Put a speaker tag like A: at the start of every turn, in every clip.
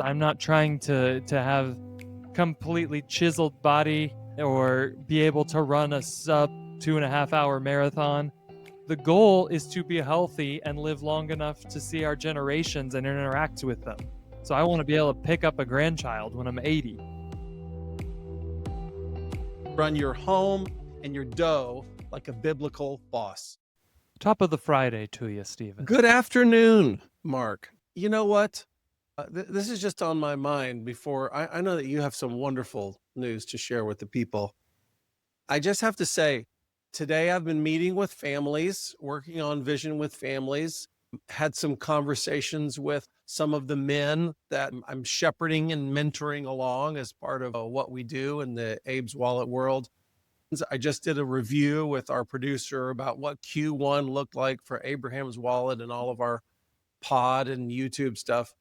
A: I'm not trying to have completely chiseled body or be able to run a sub 2.5 hour marathon. The goal is to be healthy and live long enough to see our generations and interact with them. So I want to be able to pick up a grandchild when I'm 80.
B: Run your home and your dough like a biblical boss.
A: Top of the Friday to you, Stephen.
B: Good afternoon, Mark. You know what? This is just on my mind before I know that you have some wonderful news to share with the people. I just have to say, today I've been meeting with families, working on vision with families, had some conversations with some of the men that I'm shepherding and mentoring along as part of what we do in the Abe's Wallet world. I just did a review with our producer about what Q1 looked like for Abraham's Wallet and all of our pod and YouTube stuff.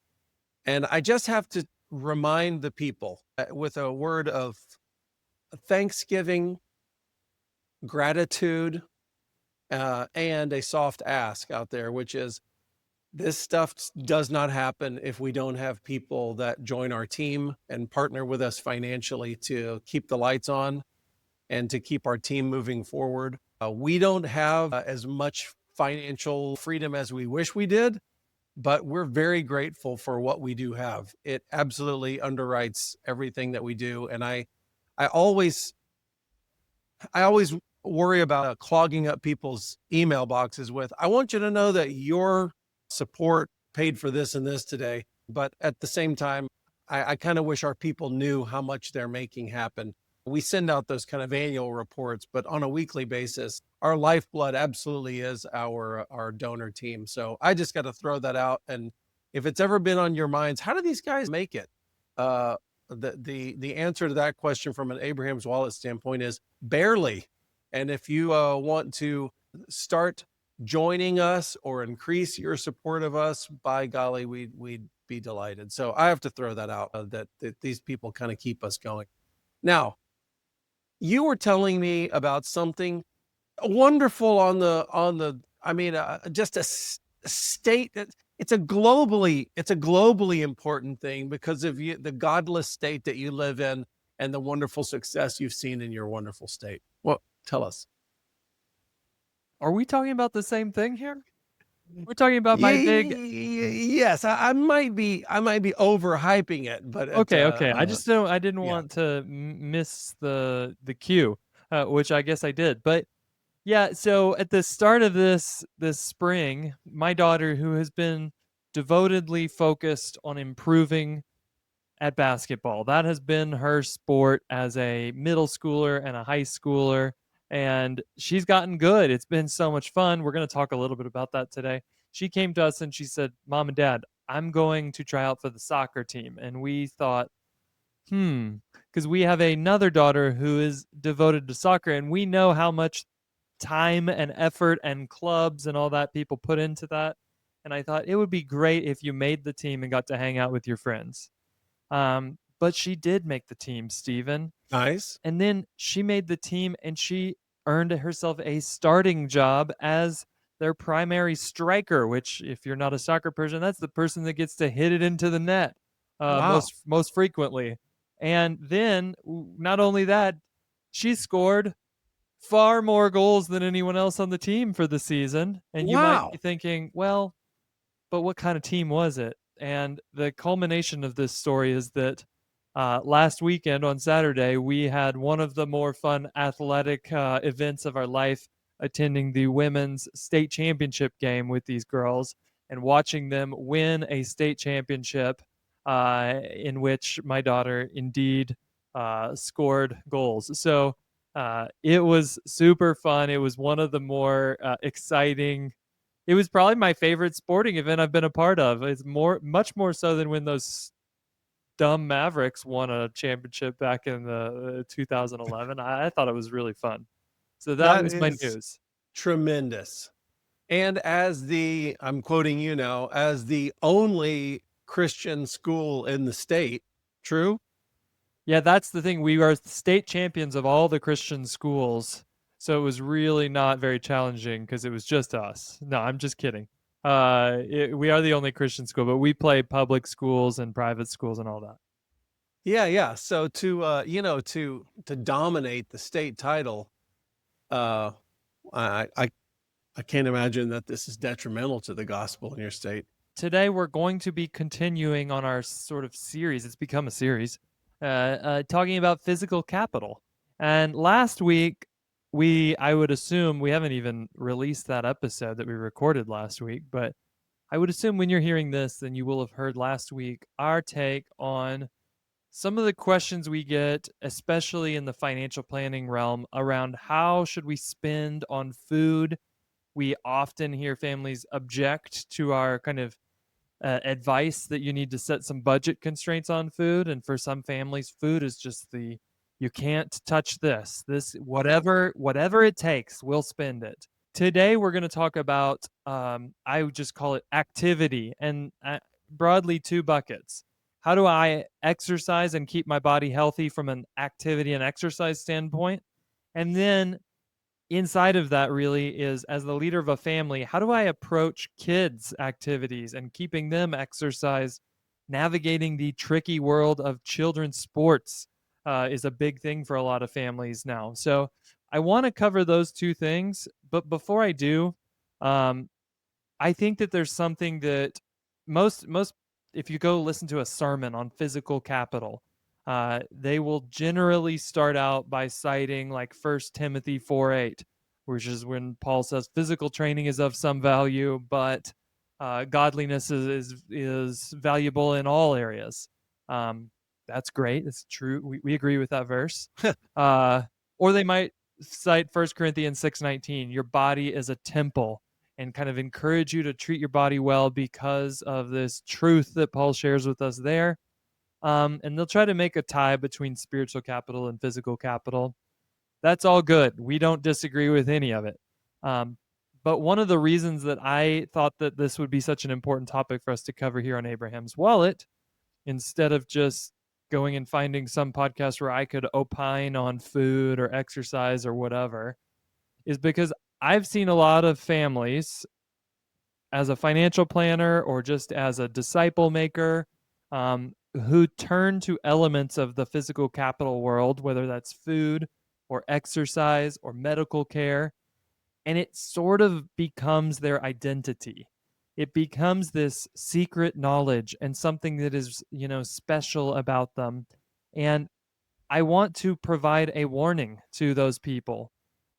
B: And I just have to remind the people with a word of thanksgiving, gratitude, and a soft ask out there, which is this stuff does not happen if we don't have people that join our team and partner with us financially to keep the lights on and to keep our team moving forward. We don't have as much financial freedom as we wish we did, but we're very grateful for what we do have. It absolutely underwrites everything that we do. And I always worry about clogging up people's email boxes with, I want you to know that your support paid for this and this today. But at the same time, I kind of wish our people knew how much they're making happen. We send out those kind of annual reports, but on a weekly basis, our lifeblood absolutely is our donor team. So I just got to throw that out. And if it's ever been on your minds, how do these guys make it? The answer to that question from an Abraham's Wallet standpoint is barely. And if you want to start joining us or increase your support of us, by golly, we'd be delighted. So I have to throw that out, that these people kind of keep us going. Now, you were telling me about something wonderful on the just a state that it's a globally important thing because of the godless state that you live in and the wonderful success you've seen in your wonderful state. Well, tell us.
A: Are we talking about the same thing here? We're talking about my big.
B: Yes, I might be overhyping it, but
A: Okay. I didn't want to miss the cue, which I guess I did. But yeah, so at the start of this spring, my daughter, who has been devotedly focused on improving at basketball, that has been her sport as a middle schooler and a high schooler, and she's gotten good. It's been so much fun. We're going to talk a little bit about that today. She came to us and she said, "Mom and Dad, I'm going to try out for the soccer team." And we thought, because we have another daughter who is devoted to soccer, and we know how much time and effort and clubs and all that people put into that. And I thought it would be great if you made the team and got to hang out with your friends. But she did make the team, Stephen.
B: Nice.
A: And then she made the team and she earned herself a starting job as their primary striker, which, if you're not a soccer person, that's the person that gets to hit it into the net
B: Wow.
A: most frequently. And then, not only that, she scored far more goals than anyone else on the team for the season. And you might be thinking, well, but what kind of team was it? And the culmination of this story is that last weekend on Saturday, we had one of the more fun athletic events of our life, attending the women's state championship game with these girls and watching them win a state championship in which my daughter indeed scored goals. So it was super fun. It was one of the more exciting. It was probably my favorite sporting event I've been a part of. It's much more so than when those dumb Mavericks won a championship back in the 2011. I thought it was really fun. So that was my news.
B: Tremendous. And I'm quoting you now, as the only Christian school in the state, true?
A: Yeah, that's the thing. We are state champions of all the Christian schools. So it was really not very challenging because it was just us. No, I'm just kidding. We are the only Christian school, but we play public schools and private schools and all that.
B: Yeah, yeah. So to dominate the state title, uh, I I I can't imagine that this is detrimental to the gospel in your state.
A: Today we're going to be continuing on our sort of series. It's become a series, talking about physical capital. And last week, I would assume, we haven't even released that episode that we recorded last week, but I would assume when you're hearing this, then you will have heard last week our take on some of the questions we get, especially in the financial planning realm, around how should we spend on food. We often hear families object to our kind of advice that you need to set some budget constraints on food. And for some families, food is just you can't touch this whatever it takes, we'll spend it. Today we're going to talk about I would just call it activity, and broadly two buckets. How do I exercise and keep my body healthy from an activity and exercise standpoint? And then inside of that really is, as the leader of a family, how do I approach kids' activities and keeping them exercise? Navigating the tricky world of children's sports is a big thing for a lot of families now. So I want to cover those two things. But before I do, um, I think that there's something that most if you go listen to a sermon on physical capital, they will generally start out by citing like 1 Timothy 4:8, which is when Paul says physical training is of some value, but godliness is valuable in all areas. That's great. That's true. We agree with that verse. uh, or they might cite 1 Corinthians 6:19. Your body is a temple, and kind of encourage you to treat your body well because of this truth that Paul shares with us there. And they'll try to make a tie between spiritual capital and physical capital. That's all good. We don't disagree with any of it. But one of the reasons that I thought that this would be such an important topic for us to cover here on Abraham's Wallet, instead of just going and finding some podcast where I could opine on food or exercise or whatever, is because I've seen a lot of families, as a financial planner or just as a disciple maker, who turn to elements of the physical capital world, whether that's food or exercise or medical care, and it sort of becomes their identity. It becomes this secret knowledge and something that is, special about them. And I want to provide a warning to those people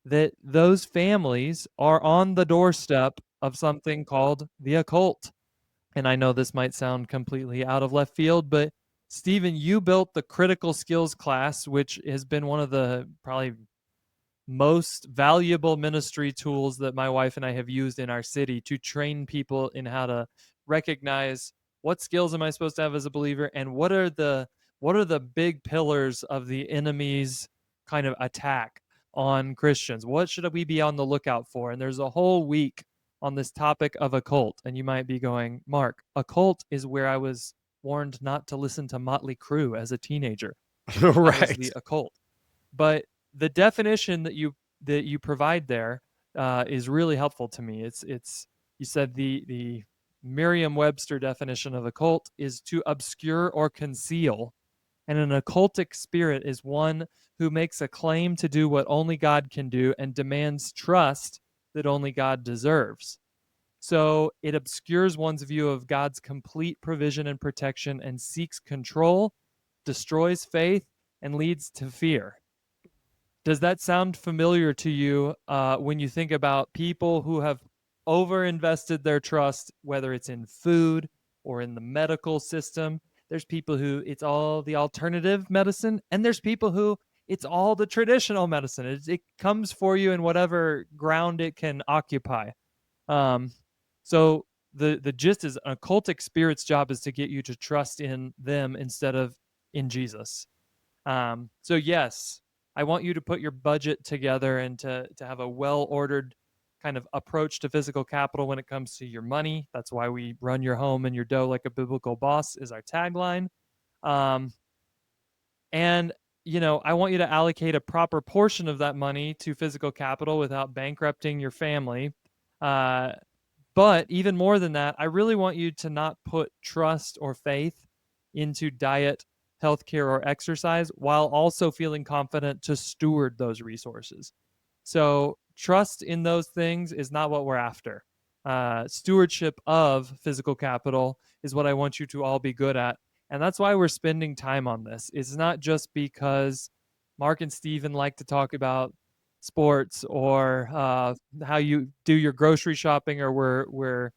A: that those families are on the doorstep of something called the occult. And I know this might sound completely out of left field, but Stephen, you built the critical skills class, which has been one of the probably most valuable ministry tools that my wife and I have used in our city to train people in how to recognize what skills am I supposed to have as a believer, and what are the big pillars of the enemy's kind of attack on Christians. What should we be on the lookout for? And there's a whole week on this topic of a cult. And you might be going, Mark, a cult is where I was warned not to listen to Motley Crue as a teenager. That was the
B: Right.
A: occult. But the definition that you provide there is really helpful to me. It's you said the Merriam-Webster definition of occult is to obscure or conceal, and an occultic spirit is one who makes a claim to do what only God can do and demands trust that only God deserves. So it obscures one's view of God's complete provision and protection and seeks control, destroys faith, and leads to fear. Does that sound familiar to you when you think about people who have overinvested their trust, whether it's in food or in the medical system? There's people who it's all the alternative medicine, and there's people who it's all the traditional medicine. It comes for you in whatever ground it can occupy. Um, so the gist is, an occultic spirit's job is to get you to trust in them instead of in Jesus. So yes, I want you to put your budget together and to have a well-ordered kind of approach to physical capital when it comes to your money. That's why we run your home and your dough like a biblical boss is our tagline. Um, and I want you to allocate a proper portion of that money to physical capital without bankrupting your family. But But even more than that, I really want you to not put trust or faith into diet, healthcare, or exercise while also feeling confident to steward those resources. So trust in those things is not what we're after. Stewardship of physical capital is what I want you to all be good at. And that's why we're spending time on this. It's not just because Mark and Steven like to talk about sports or how you do your grocery shopping, or we're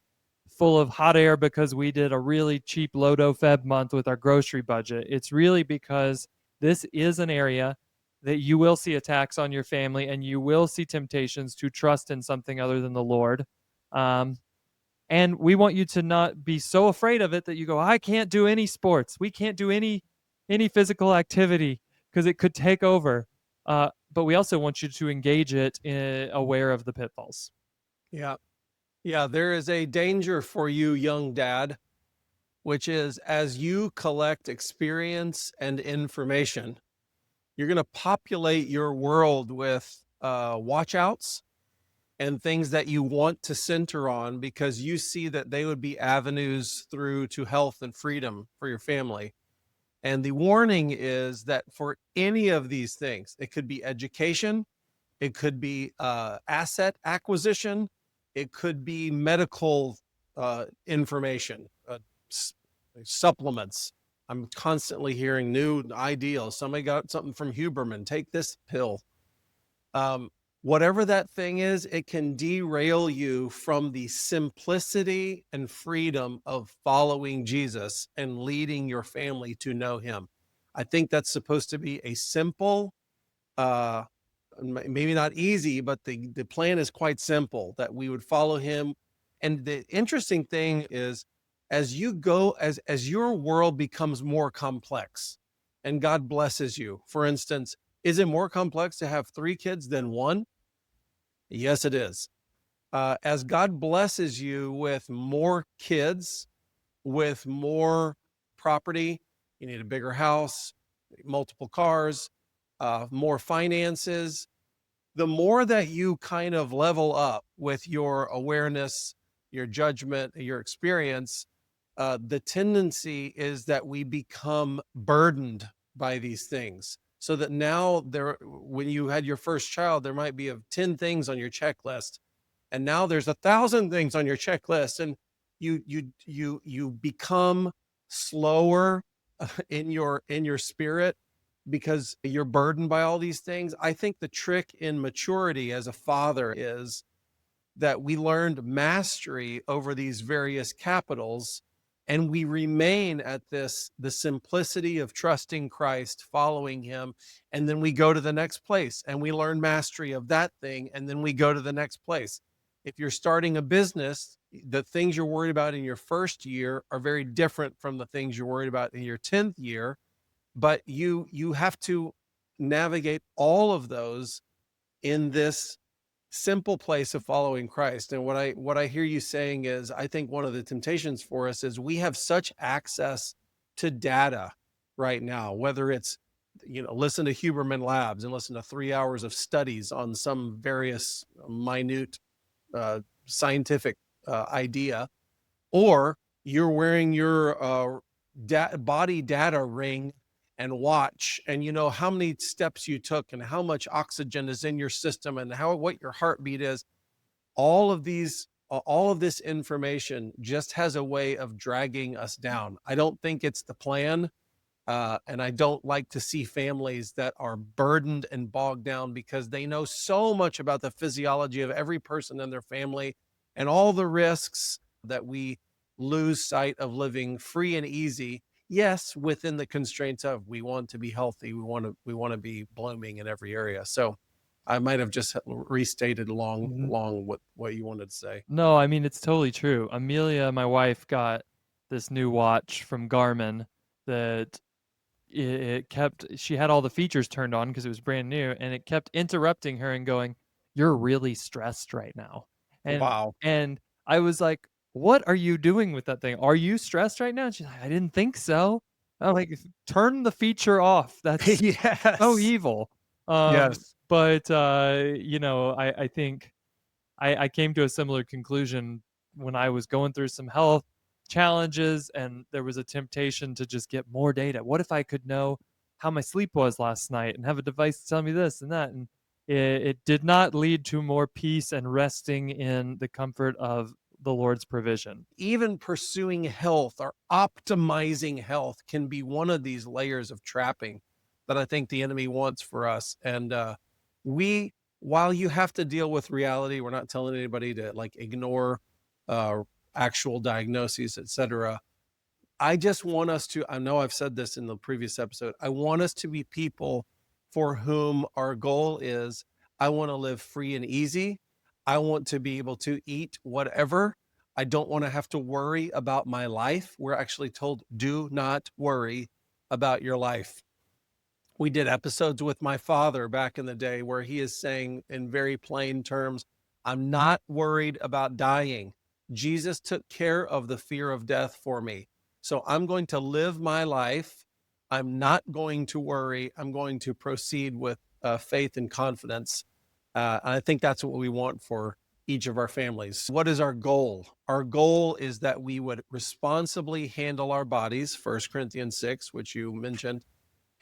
A: full of hot air because we did a really cheap Lodo Feb month with our grocery budget. It's really because this is an area that you will see attacks on your family, and you will see temptations to trust in something other than the Lord. And we want you to not be so afraid of it that you go, I can't do any sports. We can't do any physical activity because it could take over. But we also want you to engage it aware of the pitfalls.
B: Yeah. Yeah. There is a danger for you, young dad, which is as you collect experience and information, you're going to populate your world with watchouts and things that you want to center on because you see that they would be avenues through to health and freedom for your family. And the warning is that for any of these things, it could be education, it could be asset acquisition, it could be medical information, supplements. I'm constantly hearing new ideals. Somebody got something from Huberman. Take this pill. Whatever that thing is, it can derail you from the simplicity and freedom of following Jesus and leading your family to know him. I think that's supposed to be a simple, maybe not easy, but the plan is quite simple, that we would follow him. And the interesting thing is, as you go, as your world becomes more complex and God blesses you, for instance, is it more complex to have 3 kids than 1? Yes, it is. As God blesses you with more kids, with more property, you need a bigger house, multiple cars, more finances. The more that you kind of level up with your awareness, your judgment, your experience, the tendency is that we become burdened by these things. So that now when you had your first child, there might be 10 things on your checklist, and now there's 1,000 things on your checklist, and you become slower in your spirit because you're burdened by all these things. I think the trick in maturity as a father is that we learned mastery over these various capitals, and we remain at the simplicity of trusting Christ, following him, and then we go to the next place and we learn mastery of that thing, and then we go to the next place. If you're starting a business, the things you're worried about in your first year are very different from the things you're worried about in your 10th year, but you have to navigate all of those in this simple place of following Christ. And what I hear you saying is, I think one of the temptations for us is we have such access to data right now, whether it's, listen to Huberman Labs and listen to 3 hours of studies on some various minute scientific idea, or you're wearing your body data ring and watch, and you know how many steps you took and how much oxygen is in your system and what your heartbeat is. All of this information just has a way of dragging us down. I don't think it's the plan. And I don't like to see families that are burdened and bogged down because they know so much about the physiology of every person in their family and all the risks, that we lose sight of living free and easy. Yes, within the constraints of, we want to be healthy, we want to be blooming in every area. So I might have just restated long what you wanted to say.
A: No, I mean, it's totally true. Amelia, my wife, got this new watch from Garmin that she had all the features turned on because it was brand new, and it kept interrupting her and going, "You're really stressed right now." And
B: Wow.
A: and I was like, "What are you doing with that thing? Are you stressed right now?" And she's like, "I didn't think so." I'm like, "Turn the feature off. That's so
B: Yes.
A: evil."
B: Yes.
A: But I think I came to a similar conclusion when I was going through some health challenges and there was a temptation to just get more data. What if I could know how my sleep was last night and have a device to tell me this and that? And it did not lead to more peace and resting in the comfort of the Lord's provision.
B: Even pursuing health or optimizing health can be one of these layers of trapping that I think the enemy wants for us. And while you have to deal with reality, we're not telling anybody to like ignore uh, actual diagnoses, etc. I just want us to, I know I've said this in the previous episode, I want us to be people for whom our goal is I want to live free and easy. I want to be able to eat whatever. I don't want to have to worry about my life. We're actually told, do not worry about your life. We did episodes with my father back in the day where he is saying in very plain terms, I'm not worried about dying. Jesus took care of the fear of death for me. So I'm going to live my life. I'm not going to worry. I'm going to proceed with faith and confidence. I think that's what we want for each of our families. What is our goal? Our goal is that we would responsibly handle our bodies, 1 Corinthians 6, which you mentioned,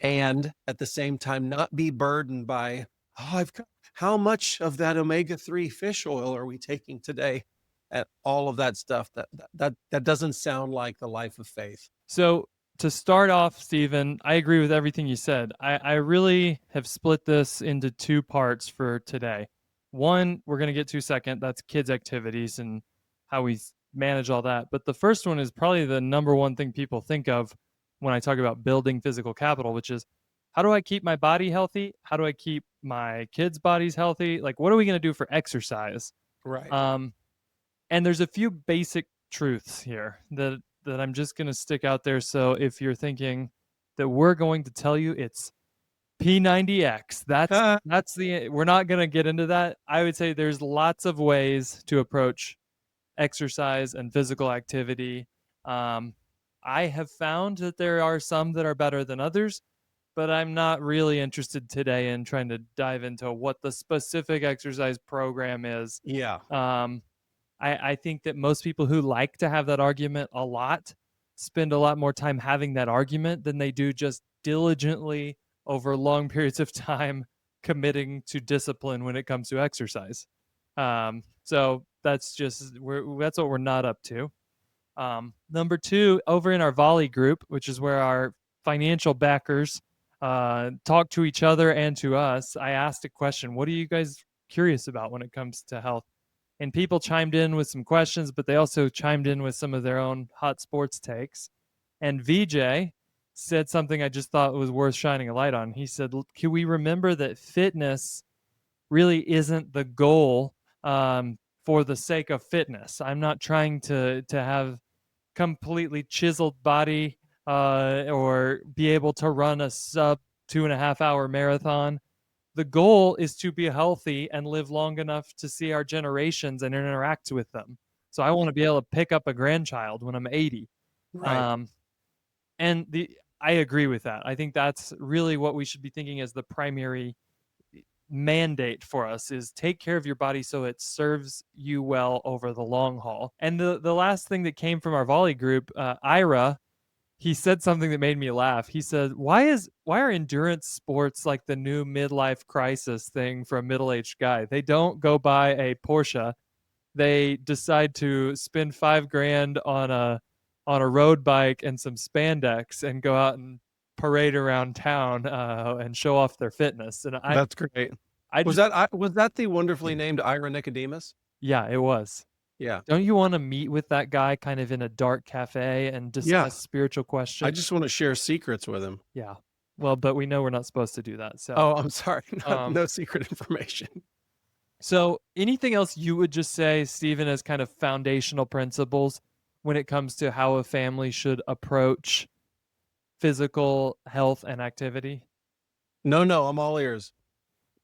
B: and at the same time not be burdened by, how much of that omega-3 fish oil are we taking today, and all of that stuff. That doesn't sound like the life of faith.
A: So to start off, Stephen, I agree with everything you said. I really have split this into two parts for today. One, we're going to get to second, that's kids' activities and how we manage all that. But the first one is probably the number one thing people think of when I talk about building physical capital, which is how do I keep my body healthy? How do I keep my kids' bodies healthy? Like, what are we going to do for exercise?
B: Right.
A: And there's a few basic truths here that I'm just going to stick out there. So if you're thinking that we're going to tell you it's P90X, that's the, we're not going to get into that. I would say there's lots of ways to approach exercise and physical activity. I have found that there are some that are better than others, but I'm not really interested today in trying to dive into what the specific exercise program is.
B: Yeah.
A: I think that most people who like to have that argument a lot spend a lot more time having that argument than they do just diligently over long periods of time committing to discipline when it comes to exercise. So that's just that's what we're not up to. Number two, over in our volley group, which is where our financial backers talk to each other and to us, I asked a question: what are you guys curious about when it comes to health? And people chimed in with some questions, but they also chimed in with some of their own hot sports takes. And VJ said something I just thought was worth shining a light on. He said, can we remember that fitness really isn't the goal for the sake of fitness? I'm not trying to have completely chiseled body or be able to run a sub 2.5 hour marathon. The goal is to be healthy and live long enough to see our generations and interact with them. So I want to be able to pick up a grandchild when I'm 80.
B: Right.
A: And I agree with that. I think that's really what we should be thinking as the primary mandate for us is take care of your body so it serves you well over the long haul. And the last thing that came from our volley group, Ira, he said something that made me laugh. He said, why are endurance sports like the new midlife crisis thing for a middle-aged guy? They don't go buy a Porsche. They decide to spend $5,000 on a road bike and some spandex and go out and parade around town and show off their fitness. And
B: That's great.
A: I
B: Was
A: just,
B: that the wonderfully named Ira Nicodemus?
A: yeah, it was.
B: Yeah.
A: Don't you want to meet with that guy kind of in a dark cafe and
B: Yeah.
A: discuss spiritual
B: I
A: questions?
B: just want to share secrets with him.
A: Yeah. Well, but we know we're not supposed to do that. So,
B: Oh, I'm sorry.
A: um,
B: No secret information.
A: so anything else you would just say, Stephen, as kind of foundational principles when it comes to how a family should approach physical health and activity?
B: No, I'm all ears.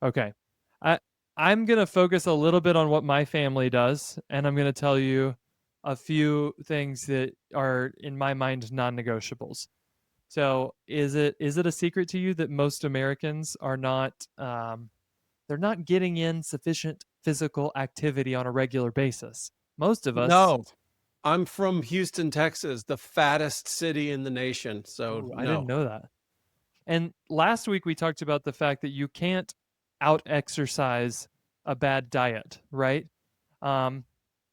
A: Okay. I I'm going to focus a little bit on what my family does, and I'm going to tell you a few things that are in my mind non-negotiables. So, is it a secret to you that most Americans are not they're not getting in sufficient physical activity on a regular basis? Most of us.
B: No, I'm from Houston, Texas, the fattest city in the nation. So
A: Ooh, I didn't
B: no.
A: know that. And last week we talked about the fact that you can't out exercise a bad diet, right? Um,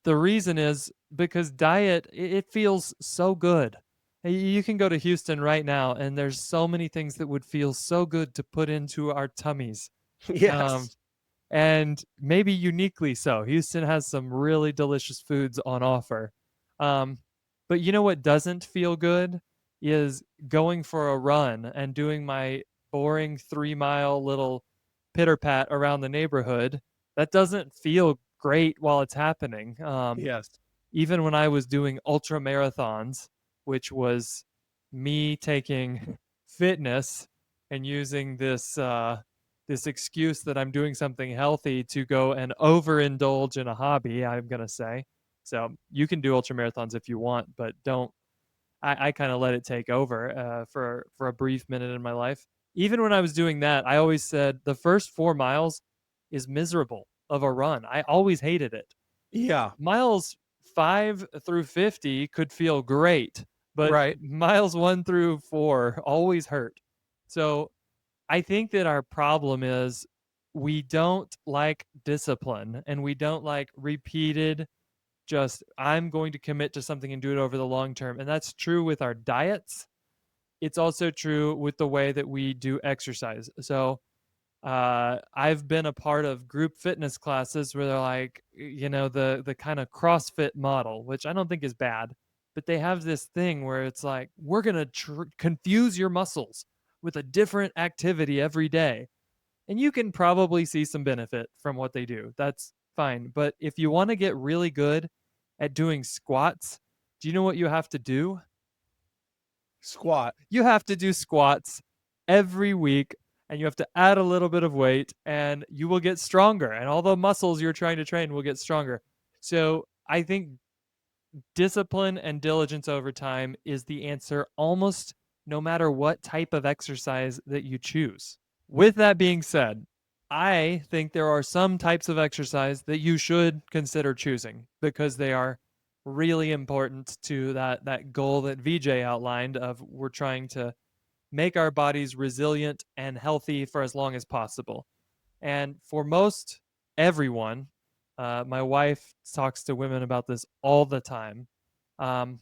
A: the reason is because diet, it feels so good. You can go to Houston right now, and there's so many things that would feel so good to put into our tummies. Um,
B: Yes.
A: and maybe uniquely so. Houston has some really delicious foods on offer. Um, but you know what doesn't feel good is going for a run and doing my boring 3 mile little pitter pat around the neighborhood. That doesn't feel great while it's happening.
B: Yes.
A: Even when I was doing ultra marathons, which was me taking fitness and using this excuse that I'm doing something healthy to go and overindulge in a hobby, I'm gonna say. So you can do ultra marathons if you want, but don't. I kind of let it take over for a brief minute in my life. Even when I was doing that, I always said the first 4 miles is miserable of a run. I always hated it.
B: Yeah.
A: Miles 5 through 50 could feel great, but
B: Right.
A: miles 1 through 4 always hurt. So I think that our problem is we don't like discipline and we don't like repeated, just I'm going to commit to something and do it over the long term. And that's true with our diets. It's also true with the way that we do exercise. So I've been a part of group fitness classes where they're like, the kind of CrossFit model, which I don't think is bad, but they have this thing where it's like, we're gonna confuse your muscles with a different activity every day, and you can probably see some benefit from what they do. That's fine, but if you want to get really good at doing squats, do you know what you have to do?
B: Squat.
A: You have to do squats every week, and you have to add a little bit of weight, and you will get stronger, and all the muscles you're trying to train will get stronger. So I think discipline and diligence over time is the answer almost no matter what type of exercise that you choose. With that being said, I think there are some types of exercise that you should consider choosing because they are really important to that goal that VJ outlined of we're trying to make our bodies resilient and healthy for as long as possible. And for most everyone, my wife talks to women about this all the time. Um,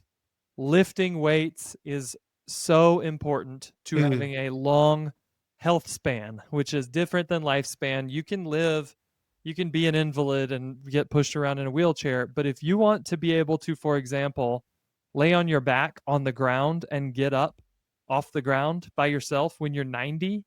A: Lifting weights is so important to
B: Mm.
A: having a long health span, which is different than lifespan. You can be an invalid and get pushed around in a wheelchair. But if you want to be able to, for example, lay on your back on the ground and get up off the ground by yourself when you're 90,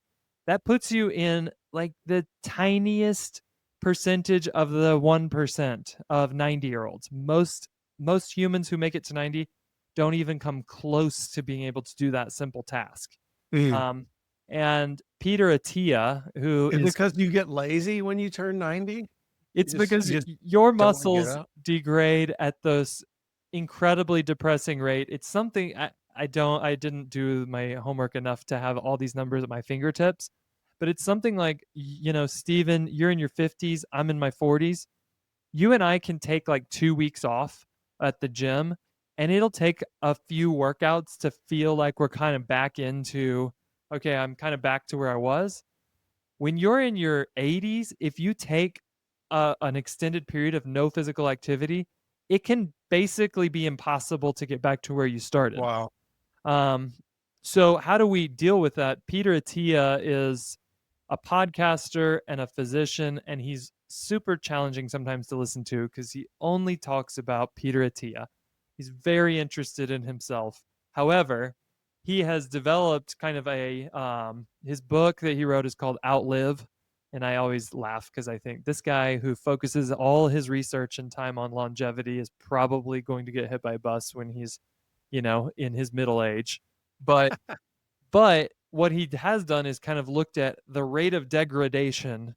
A: that puts you in like the tiniest percentage of the 1% of 90-year-olds. Most humans who make it to 90 don't even come close to being able to do that simple task.
B: Mm.
A: Um, and Peter Attia, who
B: Is it
A: is,
B: because you get lazy when you turn 90?
A: it's because
B: You just
A: your
B: don't want to get
A: muscles
B: up?
A: degrade at this incredibly depressing rate. It's something I didn't do my homework enough to have all these numbers at my fingertips, but it's something like, Steven, you're in your 50s, I'm in my 40s. You and I can take like 2 weeks off at the gym, and it'll take a few workouts to feel like we're kind of back into, okay, I'm kind of back to where I was. When you're in your 80s, if you take an extended period of no physical activity, it can basically be impossible to get back to where you started.
B: Wow.
A: Um, so how do we deal with that? Peter Attia is a podcaster and a physician, and he's super challenging sometimes to listen to because he only talks about Peter Attia. He's very interested in himself. However, he has developed kind of his book that he wrote is called Outlive. And I always laugh because I think this guy who focuses all his research and time on longevity is probably going to get hit by a bus when he's, in his middle age. But what he has done is kind of looked at the rate of degradation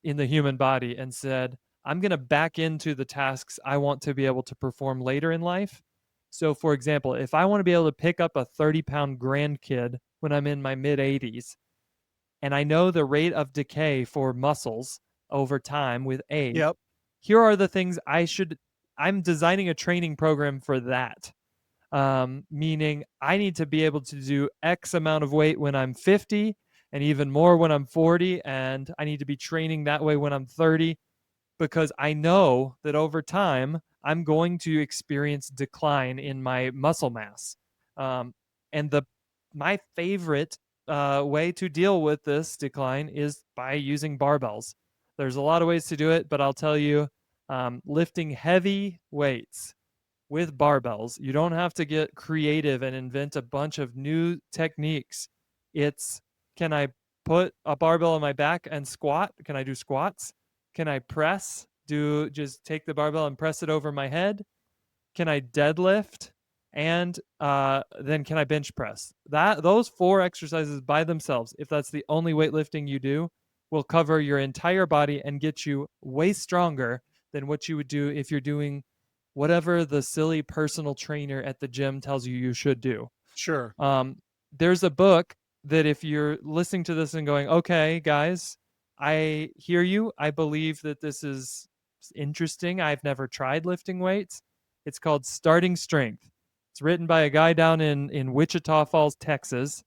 A: in the human body and said, I'm going to back into the tasks I want to be able to perform later in life. So, for example, if I want to be able to pick up a 30-pound grandkid when I'm in my mid 80s, and I know the rate of decay for muscles over time with age,
B: Yep.
A: here are the things I should I'm designing a training program for that. Meaning I need to be able to do X amount of weight when I'm 50 and even more when I'm 40. And I need to be training that way when I'm 30 because I know that over time I'm going to experience decline in my muscle mass. And my favorite way to deal with this decline is by using barbells. There's a lot of ways to do it, but I'll tell you, lifting heavy weights with barbells. You don't have to get creative and invent a bunch of new techniques. It's, can I put a barbell on my back and squat? Can I do squats? Can I press? Just take the barbell and press it over my head? Can I deadlift? And then can I bench press? Those 4 exercises by themselves, if that's the only weightlifting you do, will cover your entire body and get you way stronger than what you would do if you're doing whatever the silly personal trainer at the gym tells you should do.
B: Sure.
A: There's a book that if you're listening to this and going, okay, guys, I hear you. I believe that this is interesting. I've never tried lifting weights. It's called Starting Strength. It's written by a guy down in Wichita Falls, Texas.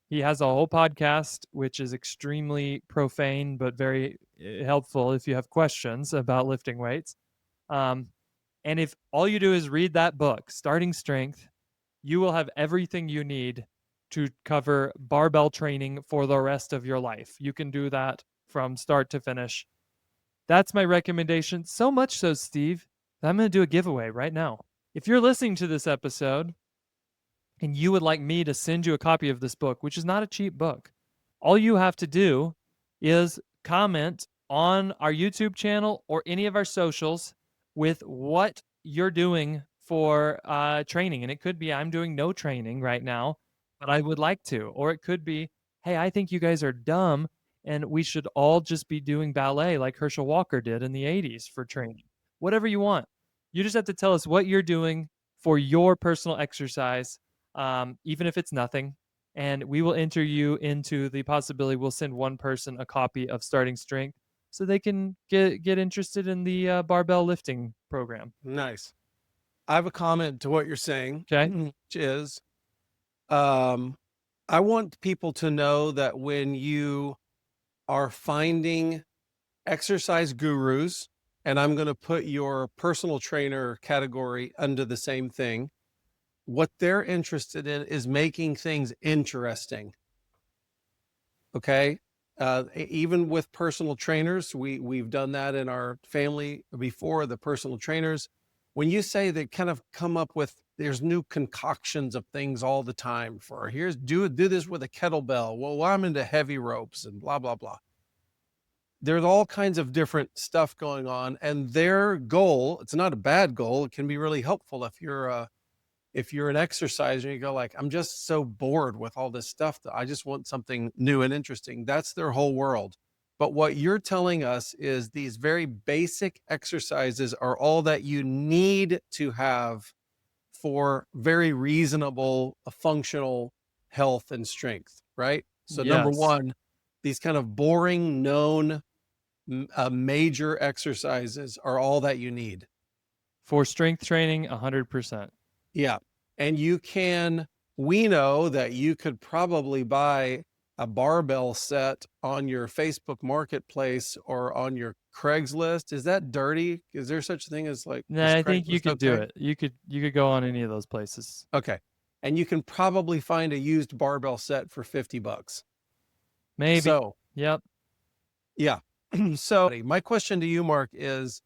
A: He has a whole podcast, which is extremely profane, but very helpful if you have questions about lifting weights. And if all you do is read that book, Starting Strength, you will have everything you need to cover barbell training for the rest of your life. You can do that from start to finish. That's my recommendation. So much so, Steve, that I'm going to do a giveaway right now. If you're listening to this episode and you would like me to send you a copy of this book, which is not a cheap book, all you have to do is comment on our YouTube channel or any of our socials with what you're doing for training. And it could be, I'm doing no training right now, but I would like to. Or it could be, hey, I think you guys are dumb and we should all just be doing ballet like Herschel Walker did in the 80s for training. Whatever you want. You just have to tell us what you're doing for your personal exercise, even if it's nothing. And we will enter you into the possibility we'll send one person a copy of Starting Strength so they can get interested in the barbell lifting program.
B: Nice. I have a comment to what you're saying,
A: Okay.
B: which is, I want people to know that when you are finding exercise gurus, and I'm going to put your personal trainer category under the same thing, what they're interested in is making things interesting. Okay. Even with personal trainers, we've done that in our family before, the personal trainers. When you say they kind of come up with, there's new concoctions of things all the time for, here's do this with a kettlebell. Well, I'm into heavy ropes and blah, blah, blah. There's all kinds of different stuff going on, and their goal, it's not a bad goal. It can be really helpful if you're an exerciser and you go like, I'm just so bored with all this stuff that I just want something new and interesting. That's their whole world. But what you're telling us is these very basic exercises are all that you need to have for very reasonable, functional health and strength, right? So number
A: Yes.
B: one, these kind of boring, known major exercises are all that you need.
A: For strength training, 100%.
B: Yeah. And we know that you could probably buy a barbell set on your Facebook marketplace or on your Craigslist. Is that dirty? Is there such a thing as like, is
A: Nah, I think you
B: Craigslist
A: could do
B: okay?
A: it. You could go on any of those places.
B: Okay. And you can probably find a used barbell set for $50.
A: Maybe.
B: So,
A: Yep.
B: yeah. So my question to you, Mark, is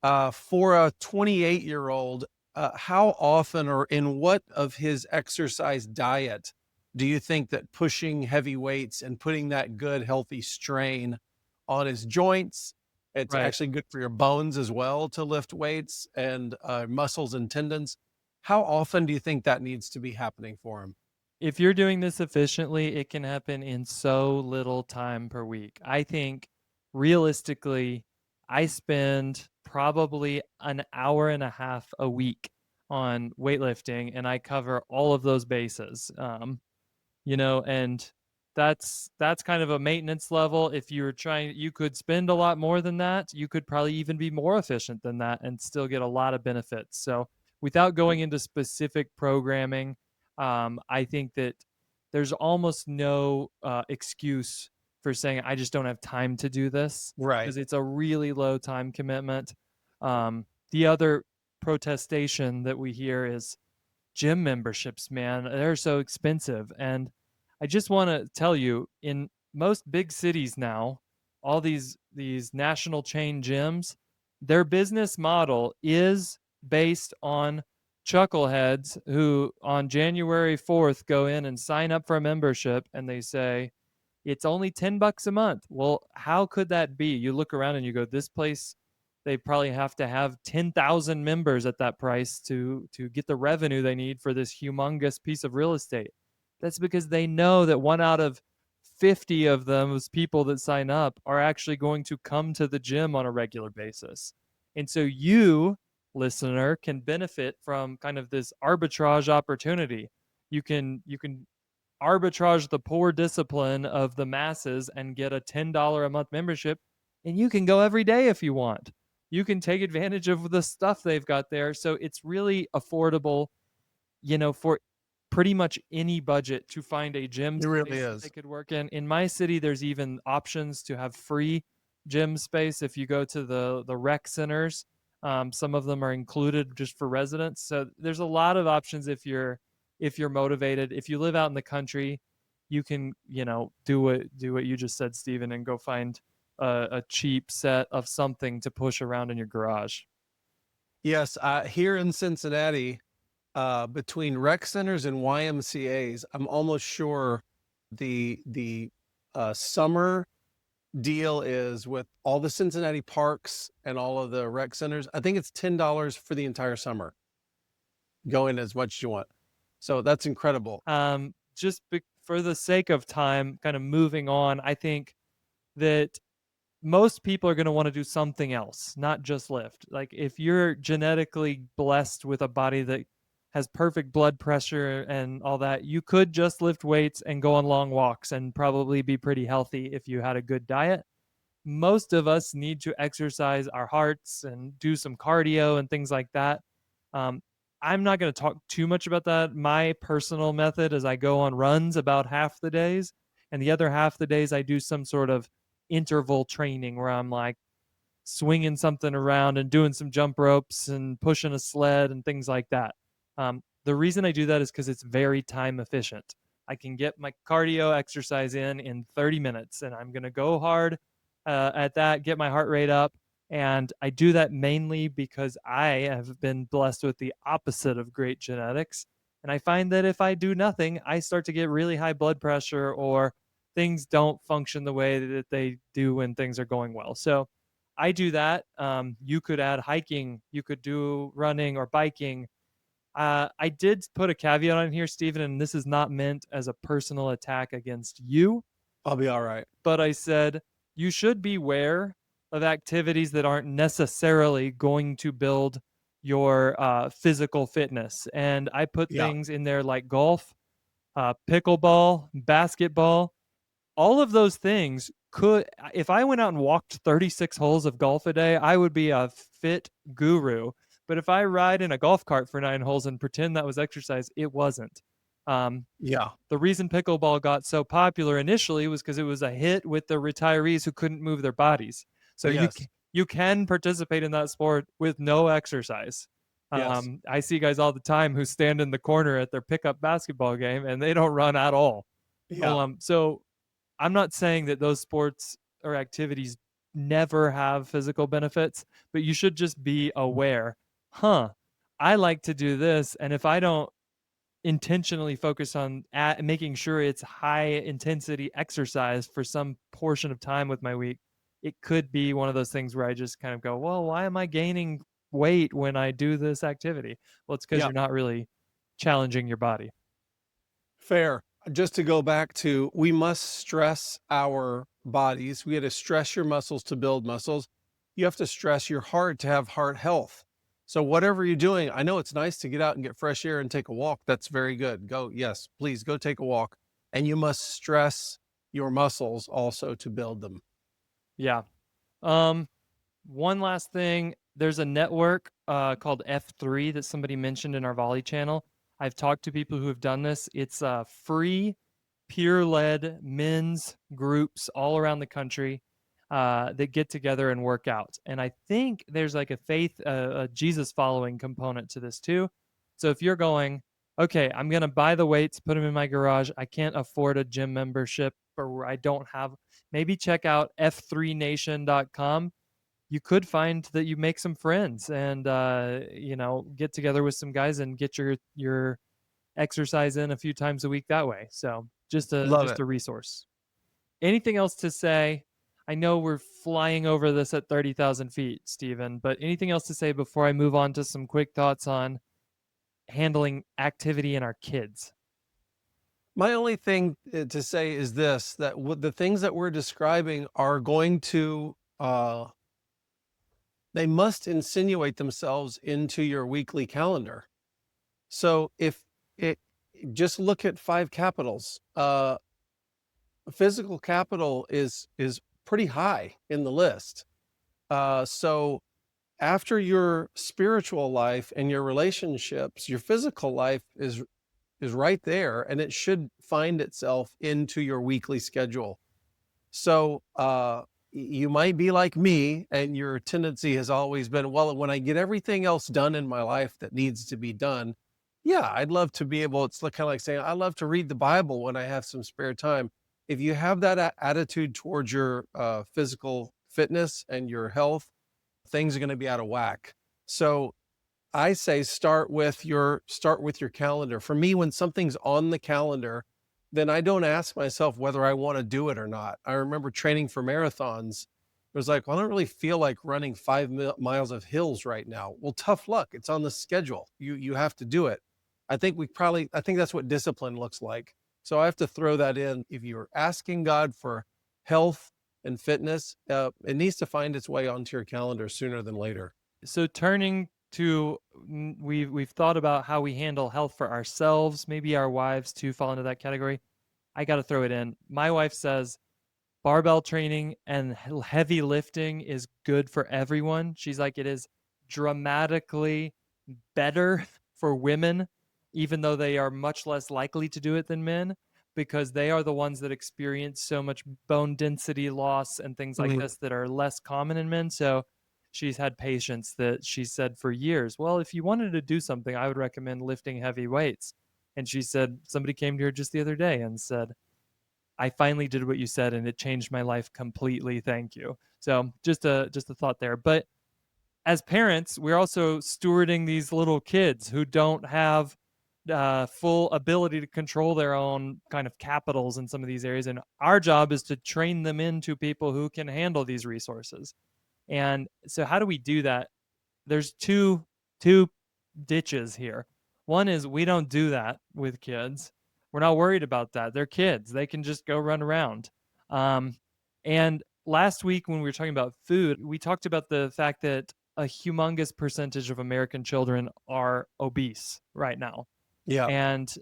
B: for a 28-year-old, how often or in what of his exercise diet do you think that pushing heavy weights and putting that good, healthy strain on his joints, it's
A: Right.
B: actually good for your bones as well to lift weights and muscles and tendons. How often do you think that needs to be happening for him?
A: If you're doing this efficiently, it can happen in so little time per week. I think realistically, I spend probably an hour and a half a week on weightlifting and I cover all of those bases. And that's kind of a maintenance level. If you're trying, you could spend a lot more than that. You could probably even be more efficient than that and still get a lot of benefits. So without going into specific programming, I think that there's almost no excuse for saying I just don't have time to do this,
B: Right.
A: because it's a really low time commitment. The other protestation that we hear is gym memberships, man. They're so expensive. And I just want to tell you, in most big cities now, all these national chain gyms, their business model is based on chuckleheads who on January 4th go in and sign up for a membership and they say it's only $10 a month. Well, how could that be? You look around and you go, this place, they probably have to have 10,000 members at that price to get the revenue they need for this humongous piece of real estate. That's because they know that 1 out of 50 of those people that sign up are actually going to come to the gym on a regular basis. And so you, listener, can benefit from kind of this arbitrage opportunity. You can arbitrage the poor discipline of the masses and get a $10 a month membership, and you can go every day if you want. You can take advantage of the stuff they've got there. So it's really affordable, for pretty much any budget to find a gym
B: It really
A: space that they
B: is.
A: could work in. In my city, there's even options to have free gym space if you go to the rec centers. Some of them are included just for residents. So there's a lot of options if you're motivated. If you live out in the country, you can do what you just said, Stephen, and go find a cheap set of something to push around in your garage.
B: Yes, here in Cincinnati, between rec centers and YMCA's, I'm almost sure the summer deal is with all the Cincinnati parks and all of the rec centers. I think it's $10 for the entire summer. Go in as much as you want. So that's incredible.
A: For the sake of time, kind of moving on, I think that most people are going to want to do something else, not just lift. Like if you're genetically blessed with a body that has perfect blood pressure and all that, you could just lift weights and go on long walks and probably be pretty healthy if you had a good diet. Most of us need to exercise our hearts and do some cardio and things like that. Um, I'm not going to talk too much about that. My personal method is I go on runs about half the days, and the other half the days I do some sort of interval training where I'm like swinging something around and doing some jump ropes and pushing a sled and things like that. The reason I do that is because it's very time efficient. I can get my cardio exercise in 30 minutes, and I'm going to go hard at that, get my heart rate up. And I do that mainly because I have been blessed with the opposite of great genetics. And I find that if I do nothing, I start to get really high blood pressure, or things don't function the way that they do when things are going well. So I do that. You could add hiking, you could do running or biking. I did put a caveat on here, Stephen, and this is not meant as a personal attack against you,
B: I'll be all right.
A: but I said you should beware of activities that aren't necessarily going to build your physical fitness. And I put
B: Yeah.
A: things in there like golf, pickleball, basketball. All of those things could, if I went out and walked 36 holes of golf a day, I would be a fit guru. But if I ride in a golf cart for 9 holes and pretend that was exercise, it wasn't.
B: Yeah.
A: The reason pickleball got so popular initially was because it was a hit with the retirees who couldn't move their bodies. So
B: Yes.
A: you can participate in that sport with no exercise.
B: Yes.
A: I see guys all the time who stand in the corner at their pickup basketball game and they don't run at all.
B: Yeah.
A: So I'm not saying that those sports or activities never have physical benefits, but you should just be aware. I like to do this, and if I don't intentionally focus on making sure it's high intensity exercise for some portion of time with my week, it could be one of those things where I just kind of go, well, why am I gaining weight when I do this activity? Well, it's because
B: Yeah.
A: you're not really challenging your body.
B: Fair. Just to go back to, we must stress our bodies. We got to stress your muscles to build muscles. You have to stress your heart to have heart health. So whatever you're doing, I know it's nice to get out and get fresh air and take a walk. That's very good. Go, yes, please go take a walk. and you must stress your muscles also to build them.
A: Yeah. Um, One last thing. There's a network called F3 that somebody mentioned in our volley channel. I've talked to people who have done this. It's free, peer-led men's groups all around the country that get together and work out. And I think there's like a faith, a Jesus following component to this too. So if you're going, okay, I'm going to buy the weights, put them in my garage. I can't afford a gym membership, or I don't have, maybe check out f3nation.com. You could find that you make some friends and get together with some guys and get your exercise in a few times a week that way. So just a
B: Love
A: just
B: it.
A: a resource. Anything else to say? I know we're flying over this at 30,000 feet, Stephen, but anything else to say before I move on to some quick thoughts on handling activity in our kids?
B: My only thing to say is this, that the things that we're describing are going to, they must insinuate themselves into your weekly calendar. So if it, just look at five capitals, physical capital is pretty high in the list. So after your spiritual life and your relationships, your physical life is right there, and it should find itself into your weekly schedule. So you might be like me, and your tendency has always been, well, when I get everything else done in my life that needs to be done, yeah, I'd love to be able, it's kind of like saying, I love to read the Bible when I have some spare time. If you have that attitude towards your physical fitness and your health, things are going to be out of whack. So I say start with your calendar. For me, when something's on the calendar, then I don't ask myself whether I want to do it or not. I remember training for marathons. It was like, well, I don't really feel like running 5 miles of hills right now. Well, tough luck. It's on the schedule. You have to do it. I think that's what discipline looks like. So I have to throw that in. If you're asking God for health and fitness, it needs to find its way onto your calendar sooner than later.
A: So turning to we've thought about how we handle health for ourselves, maybe our wives too fall into that category. I got to throw it in. My wife says barbell training and heavy lifting is good for everyone. She's like, it is dramatically better for women, even though they are much less likely to do it than men, because they are the ones that experience so much bone density loss and things like
B: Mhm.
A: this that are less common in men. So she's had patients that she said for years, well, if you wanted to do something, I would recommend lifting heavy weights. And she said, somebody came to her just the other day and said, I finally did what you said and it changed my life completely. Thank you. So just a thought there. But as parents, we're also stewarding these little kids who don't have full ability to control their own kind of capitals in some of these areas. And our job is to train them into people who can handle these resources. And so how do we do that? There's two ditches here. One is we don't do that with kids. We're not worried about that. They're kids. They can just go run around. And last week when we were talking about food, we talked about the fact that a humongous percentage of American children are obese right now.
B: Yeah,
A: And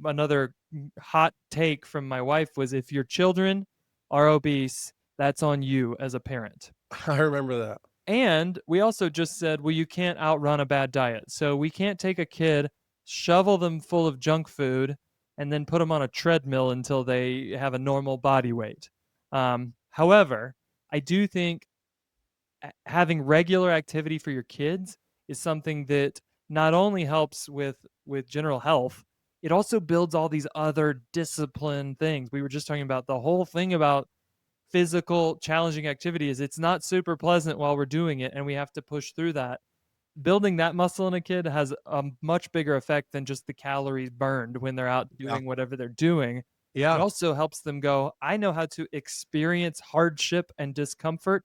A: another hot take from my wife was if your children are obese, that's on you as a parent.
B: I remember that.
A: And we also just said, well, you can't outrun a bad diet. So we can't take a kid, shovel them full of junk food, and then put them on a treadmill until they have a normal body weight. However, I do think having regular activity for your kids is something that not only helps with general health, it also builds all these other discipline things. We were just talking about the whole thing about physical challenging activity is it's not super pleasant while we're doing it and we have to push through that. Building that muscle in a kid has a much bigger effect than just the calories burned when they're out
B: Yeah.
A: doing whatever they're doing. It
B: Yeah.
A: also helps them go, I know how to experience hardship and discomfort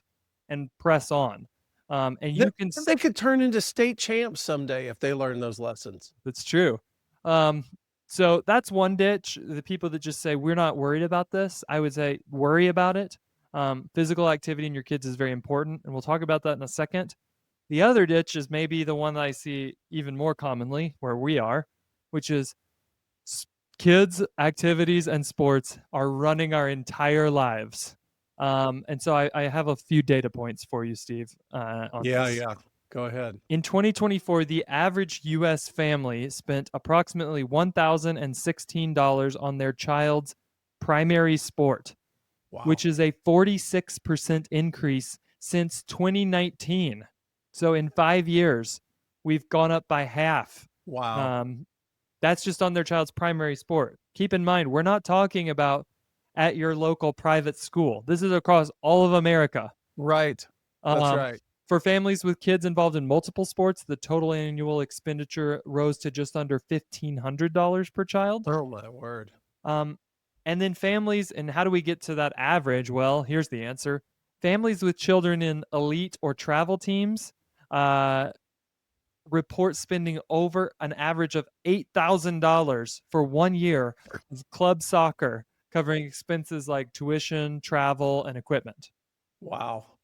A: and press on. And
B: They,
A: you can
B: they could turn into state champs someday if they learn those lessons.
A: That's true. Um, so that's one ditch. The people that just say we're not worried about this, I would say worry about it. Physical activity in your kids is very important, and we'll talk about that in a second. The other ditch is maybe the one that I see even more commonly where we are, which is kids, activities, and sports are running our entire lives. And so I have a few data points for you, Steve, on
B: Yeah,
A: this.
B: yeah. Go ahead.
A: In 2024, the average U.S. family spent approximately $1,016 on their child's primary sport,
B: Wow.
A: which is a 46% increase since 2019. So in 5 years, we've gone up by half.
B: Wow.
A: Um, that's just on their child's primary sport. Keep in mind, we're not talking about at your local private school. This is across all of America.
B: Right. That's
A: Um,
B: right.
A: for families with kids involved in multiple sports, the total annual expenditure rose to just under $1,500 per child.
B: Oh my word.
A: Um, and then families, and how do we get to that average? Well, here's the answer. Families with children in elite or travel teams uh, report spending over an average of $8,000 for 1 year of club soccer, covering expenses like tuition, travel, and equipment.
B: Wow.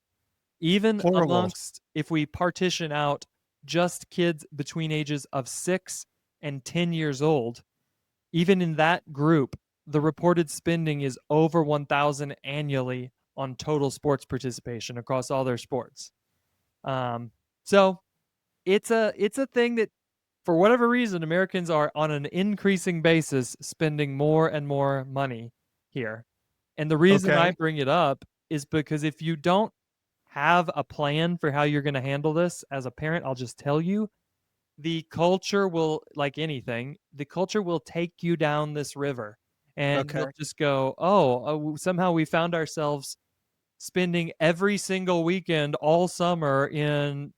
A: Even
B: Horrible.
A: amongst, if we partition out just kids between ages of 6 and 10 years old, even in that group, the reported spending is over 1,000 annually on total sports participation across all their sports. So it's a thing that, for whatever reason, Americans are on an increasing basis spending more and more money here. And the reason I
B: Okay.
A: bring it up is because if you don't have a plan for how you're going to handle this as a parent, I'll just tell you, the culture will, like anything, the culture will take you down this river, and
B: Okay.
A: you'll just go, oh, somehow we found ourselves spending every single weekend all summer in,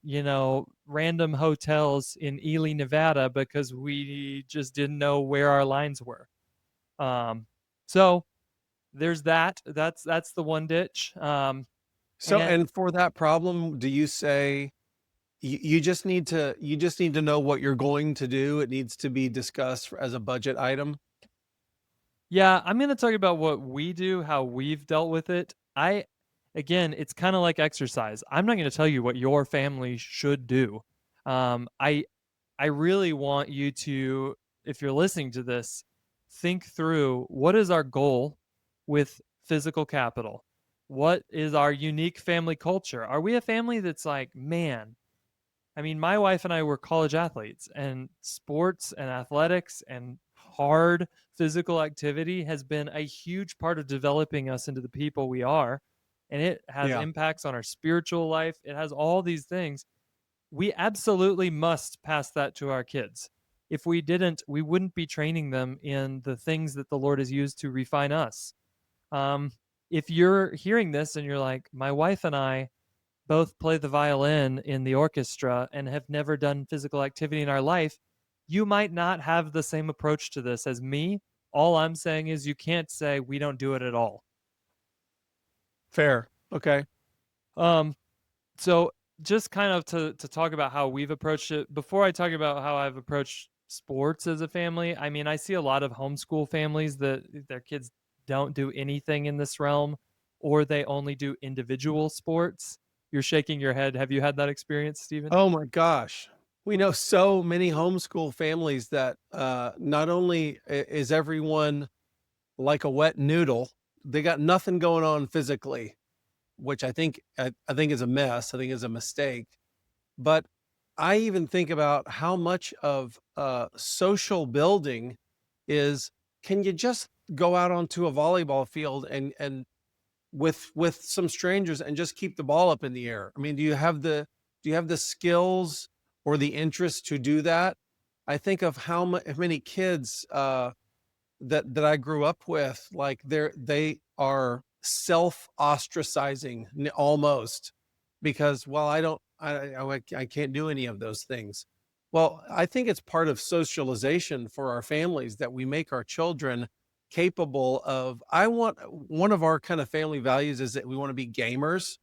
A: random hotels in Ely, Nevada, because we just didn't know where our lines were. So there's that. That's the one ditch.
B: So,
A: And
B: and for that problem, do you say you just need to know what you're going to do? It needs to be discussed as a budget item.
A: yeah, I'm going to talk about what we do, how we've dealt with it. Again, it's kind of like exercise. I'm not going to tell you what your family should do. Um, I, I really want you to, if you're listening to this, think through what is our goal with physical capital? What is our unique family culture? Are we a family that's like, man, I mean, my wife and I were college athletes, and sports and athletics and hard physical activity has been a huge part of developing us into the people we are. And it has
B: Yeah.
A: impacts on our spiritual life. It has all these things. We absolutely must pass that to our kids. If we didn't, we wouldn't be training them in the things that the Lord has used to refine us. Um, if you're hearing this and you're like, my wife and I both play the violin in the orchestra and have never done physical activity in our life, you might not have the same approach to this as me. All I'm saying is you can't say we don't do it at all.
B: Fair. Okay.
A: Um, so just kind of to talk about how we've approached it, before I talk about how I've approached sports as a family, I mean, I see a lot of homeschool families that their kids don't do anything in this realm, or they only do individual sports. You're shaking your head. Have you had that experience, Stephen?
B: Oh my gosh. We know so many homeschool families that not only is everyone like a wet noodle, they got nothing going on physically, which I think is a mess. I think is a mistake. But I even think about how much of social building is, can you just go out onto a volleyball field and with some strangers and just keep the ball up in the air? I mean, do you have the skills or the interest to do that? I think of how many kids that I grew up with, like they are self ostracizing almost because, well, I can't do any of those things. Well, I think it's part of socialization for our families that we make our children capable of. I want One of our kind of family values is that we want to be gamers.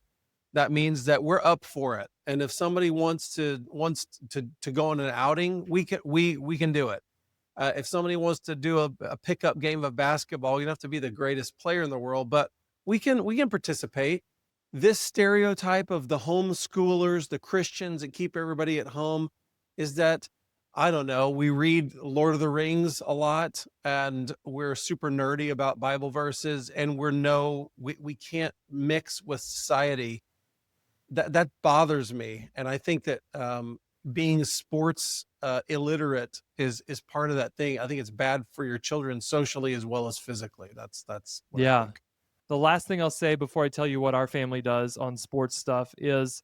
B: That means that we're up for it. And if somebody wants to go on an outing, we can do it. If somebody wants to do a pickup game of basketball, you don't have to be the greatest player in the world, but we can participate. This stereotype of the homeschoolers, the Christians that keep everybody at home, is that I don't know. We read Lord of the Rings a lot and we're super nerdy about Bible verses and we can't mix with society. That bothers me. And I think that being sports illiterate is part of that thing. I think it's bad for your children socially as well as physically. That's what I
A: Yeah.
B: think.
A: The last thing I'll say before I tell you what our family does on sports stuff is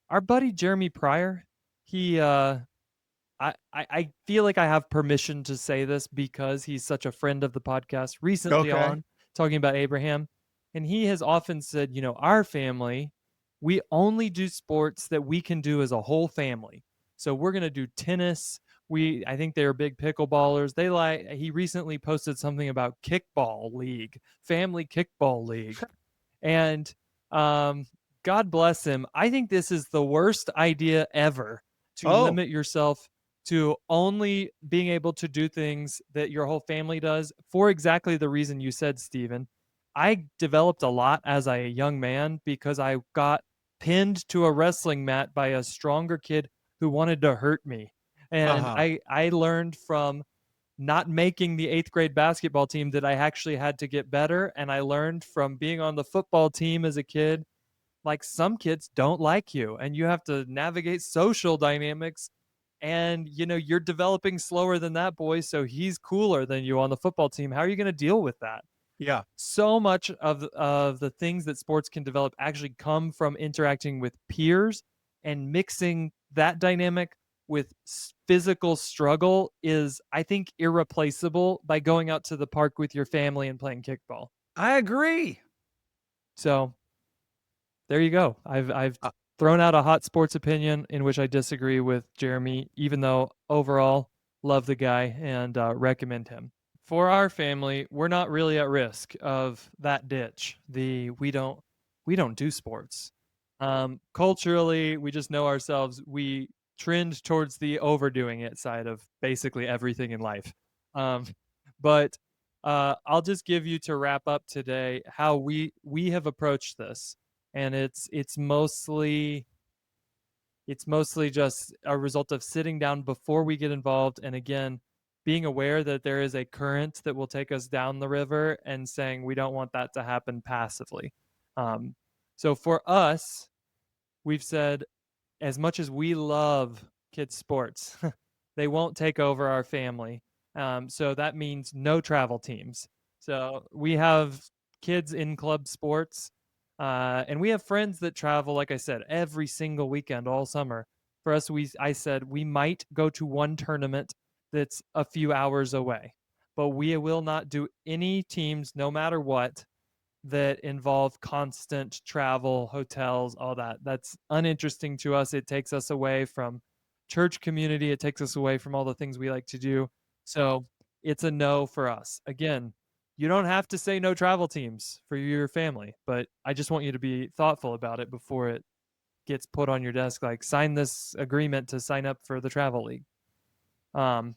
A: our buddy Jeremy Pryor. He I feel like I have permission to say this because he's such a friend of the podcast recently
B: Okay.
A: on talking about Abraham. And he has often said, our family, we only do sports that we can do as a whole family. So we're going to do tennis. I think they're big pickleballers. He recently posted something about kickball league, family kickball league. And God bless him. I think this is the worst idea ever to
B: Oh,
A: limit yourself to only being able to do things that your whole family does for exactly the reason you said, Stephen. I developed a lot as a young man because I got pinned to a wrestling mat by a stronger kid who wanted to hurt me. And
B: uh-huh.
A: I learned from not making the eighth grade basketball team that I actually had to get better. And I learned from being on the football team as a kid, like some kids don't like you and you have to navigate social dynamics. And, you're developing slower than that boy. So he's cooler than you on the football team. How are you going to deal with that?
B: Yeah.
A: So much of the things that sports can develop actually come from interacting with peers, and mixing that dynamic with physical struggle is, I think, irreplaceable by going out to the park with your family and playing kickball.
B: I agree.
A: So there you go. I've
B: Uh,
A: thrown out a hot sports opinion in which I disagree with Jeremy, even though overall love the guy and recommend him. For our family, we're not really at risk of that ditch. We don't do sports. Culturally, we just know ourselves. We trend towards the overdoing it side of basically everything in life. Um, but I'll just give you to wrap up today how we have approached this, and it's mostly just a result of sitting down before we get involved, and again, being aware that there is a current that will take us down the river, and saying we don't want that to happen passively. Um, so for us, we've said, as much as we love kids sports, they won't take over our family. So that means no travel teams. So we have kids in club sports, and we have friends that travel, like I said, every single weekend all summer. For us, I said we might go to one tournament that's a few hours away, but we will not do any teams, no matter what, that involve constant travel, hotels, all that. That's uninteresting to us. It takes us away from church community. It takes us away from all the things we like to do. So it's a no for us. Again, you don't have to say no travel teams for your family, but I just want you to be thoughtful about it before it gets put on your desk. Like, sign this agreement to sign up for the travel league. Um,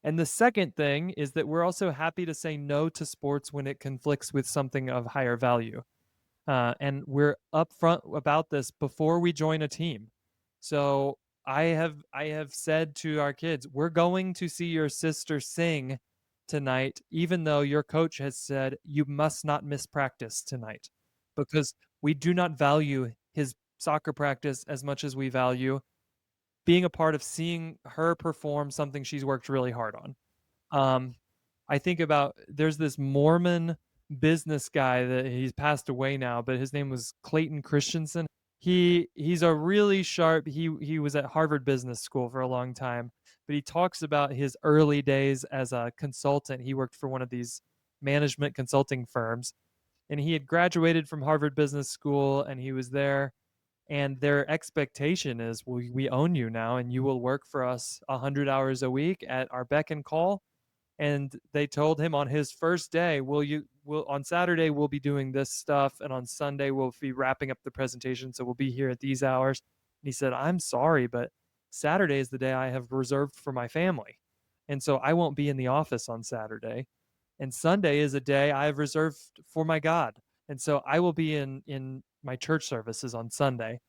A: and the second thing is that we're also happy to say no to sports when it conflicts with something of higher value. And we're upfront about this before we join a team. So I have said to our kids, we're going to see your sister sing tonight, even though your coach has said you must not miss practice tonight, because we do not value his soccer practice as much as we value being a part of seeing her perform something she's worked really hard on. Um, I think about, there's this Mormon business guy that he's passed away now, but his name was Clayton Christensen. He's a really sharp. He was at Harvard Business School for a long time, but he talks about his early days as a consultant. He worked for one of these management consulting firms, and he had graduated from Harvard Business School, and he was there, and their expectation is, well, we own you now and you will work for us 100 hours a week at our beck and call. And they told him on his first day, will on Saturday we'll be doing this stuff, and on Sunday we'll be wrapping up the presentation, so we'll be here at these hours. And he said, I'm sorry, but Saturday is the day I have reserved for my family, and so I won't be in the office on Saturday. And Sunday is a day I have reserved for my God, and so I will be in my church services on Sunday.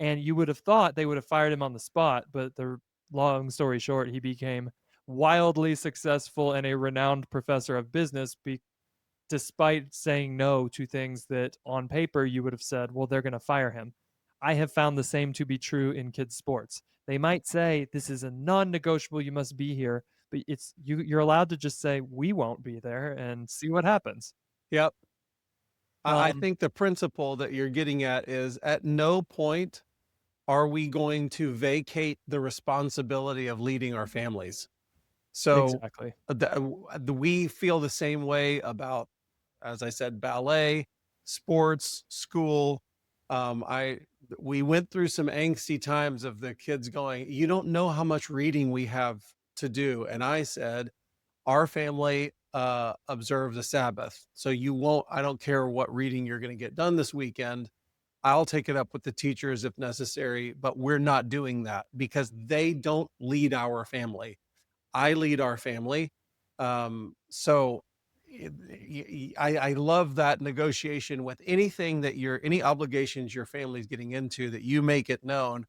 A: And you would have thought they would have fired him on the spot, but long story short, he became wildly successful and a renowned professor of business despite saying no to things that on paper you would have said, well, they're going to fire him. I have found the same to be true in kids' sports. They might say this is a non-negotiable, you must be here, but you're allowed to just say we won't be there and see what happens.
B: Yep. I
A: Um,
B: think the principle that you're getting at is at no point are we going to vacate the responsibility of leading our families. So
A: exactly.
B: we feel the same way about, as I said, ballet, sports, school. I We went through some angsty times of the kids going, "You don't know how much reading we have to do," and I said, "Our family observes the Sabbath, so you won't. I don't care what reading you're going to get done this weekend. I'll take it up with the teachers if necessary, but we're not doing that because they don't lead our family. I lead our family. So I love that negotiation with anything that any obligations your family's getting into that you make it known.